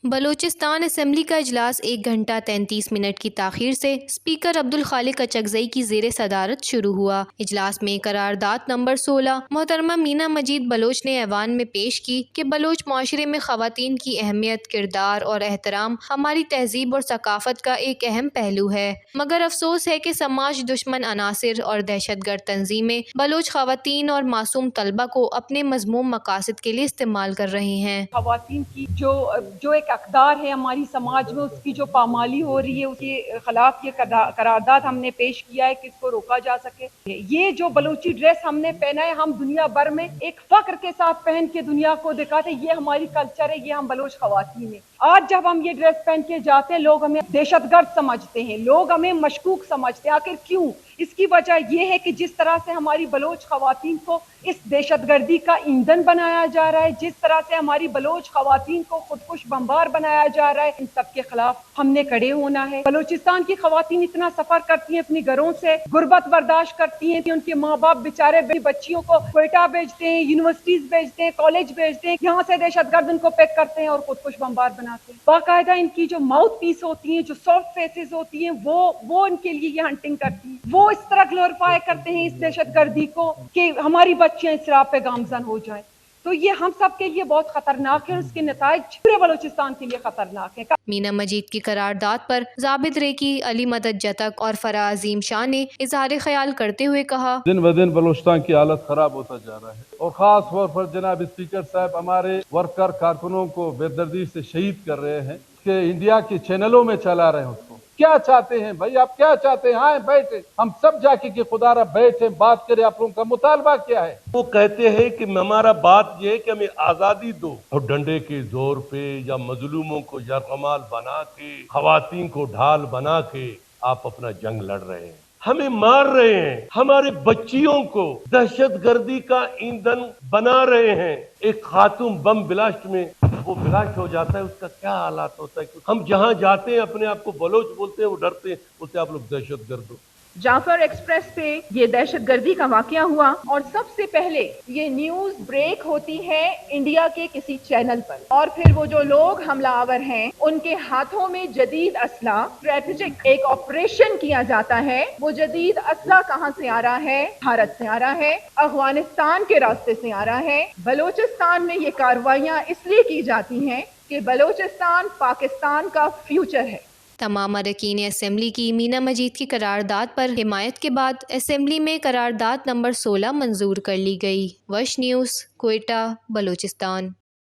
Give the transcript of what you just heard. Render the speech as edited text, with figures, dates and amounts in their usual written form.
Balochistan assembly کا اجلاس 1 گھنٹہ 33 منٹ کی تاخیر سے اسپیکر عبدالخالق اچکزئی کی زیر صدارت شروع ہوا۔ اجلاس میں قرارداد نمبر 16 محترمہ مینا مجید بلوچ نے ایوان میں پیش کی کہ بلوچ معاشرے میں خواتین کی اہمیت، کردار اور احترام ہماری تہذیب اور ثقافت کا ایک اہم پہلو ہے، مگر افسوس ہے کہ سماج دشمن عناصر اور دہشت گرد تنظیمیں بلوچ خواتین اور معصوم طلبہ کو اپنے مذموم مقاصد کے لیے استعمال کر رہی ہیں۔ خواتین کی جو ایک اقدار ہے ہماری سماج میں، اس کی جو پامالی ہو رہی ہے، اس کے خلاف یہ قرارداد ہم نے پیش کیا ہے کہ اس کو روکا جا سکے۔ یہ جو بلوچی ڈریس ہم نے پہنا ہے، ہم دنیا بھر میں ایک فخر کے ساتھ پہن کے دنیا کو دکھاتے ہیں، یہ ہماری کلچر ہے، یہ ہم بلوچ خواتین ہیں۔ آج جب ہم یہ ڈریس پہن کے جاتے ہیں، لوگ ہمیں دہشت گرد سمجھتے ہیں، لوگ ہمیں مشکوک سمجھتے ہیں۔ آخر کیوں؟ اس کی وجہ یہ ہے کہ جس طرح سے ہماری بلوچ خواتین کو اس دہشت گردی کا ایندھن بنایا جا رہا ہے، جس طرح سے ہماری بلوچ خواتین کو خودکش بمبار بنایا جا رہا ہے، ان سب کے خلاف ہم نے کھڑے ہونا ہے۔ بلوچستان کی خواتین اتنا سفر کرتی ہیں اپنے گھروں سے، غربت برداشت کرتی ہیں، ان کے ماں باپ بیچارے بچیوں کو کوئٹہ بھیجتے ہیں، یونیورسٹیز بھیجتے ہیں، کالج بھیجتے ہیں، یہاں سے دہشت گرد ان کو پیک کرتے ہیں اور خودکش بمبار بناتے ہیں۔ باقاعدہ ان کی جو ماؤتھ پیس ہوتی ہیں، جو سافٹ فیسز ہوتی ہیں، وہ ان کے لیے یہ ہنٹنگ کرتی ہیں، وہ اس طرح گلوریفائی کرتے ہیں اس دہشت گردی کو کہ ہماری بچیاں اس راہ پہ گامزن ہو جائیں۔ تو یہ ہم سب کے لیے بہت خطرناک ہے اور اس کے نتائج پورے بلوچستان کے لیے خطرناک ہیں۔ مینا مجید کی قرارداد پر ضابط ریکی، علی مدد جتک اور فرح عظیم شاہ نے اظہار خیال کرتے ہوئے کہا، دن بدن بلوچستان کی حالت خراب ہوتا جا رہا ہے اور خاص طور پر جناب اسپیکر صاحب ہمارے ورکر کارکنوں کو بے دردی سے شہید کر رہے ہیں کہ انڈیا کے چینلوں میں چلا رہے ہیں اس کو۔ کیا چاہتے ہیں بھائی؟ آپ کیا چاہتے ہیں؟ آئیں بیٹھے، ہم سب جا کے کہ خدا را بیٹھے بات کریں، آپ لوگوں کا مطالبہ کیا ہے؟ وہ کہتے ہیں کہ ہمارا بات یہ ہے کہ ہمیں آزادی دو، اور ڈنڈے کے زور پہ یا مظلوموں کو یرغمال بنا کے، خواتین کو ڈھال بنا کے آپ اپنا جنگ لڑ رہے ہیں، ہمیں مار رہے ہیں، ہمارے بچیوں کو دہشت گردی کا ایندھن بنا رہے ہیں۔ ایک خاتون بم بلاسٹ میں وہ بلاسٹ ہو جاتا ہے، اس کا کیا حالات ہوتا ہے؟ ہم جہاں جاتے ہیں اپنے آپ کو بلوچ بولتے ہیں، وہ ڈرتے ہیں، بولتے ہیں آپ لوگ دہشت گرد ہو۔ جعفر ایکسپریس پہ یہ دہشت گردی کا واقعہ ہوا اور سب سے پہلے یہ نیوز بریک ہوتی ہے انڈیا کے کسی چینل پر، اور پھر وہ جو لوگ حملہ آور ہیں ان کے ہاتھوں میں جدید اسلحہ، اسٹریٹجک ایک آپریشن کیا جاتا ہے۔ وہ جدید اسلحہ کہاں سے آ رہا ہے؟ بھارت سے آ رہا ہے، افغانستان کے راستے سے آ رہا ہے۔ بلوچستان میں یہ کارروائیاں اس لیے کی جاتی ہیں کہ بلوچستان پاکستان کا فیوچر ہے۔ تمام اراکین اسمبلی کی مینا مجید کی قرارداد پر حمایت کے بعد اسمبلی میں قرارداد نمبر 16 منظور کر لی گئی۔ وش نیوز، کوئٹہ، بلوچستان۔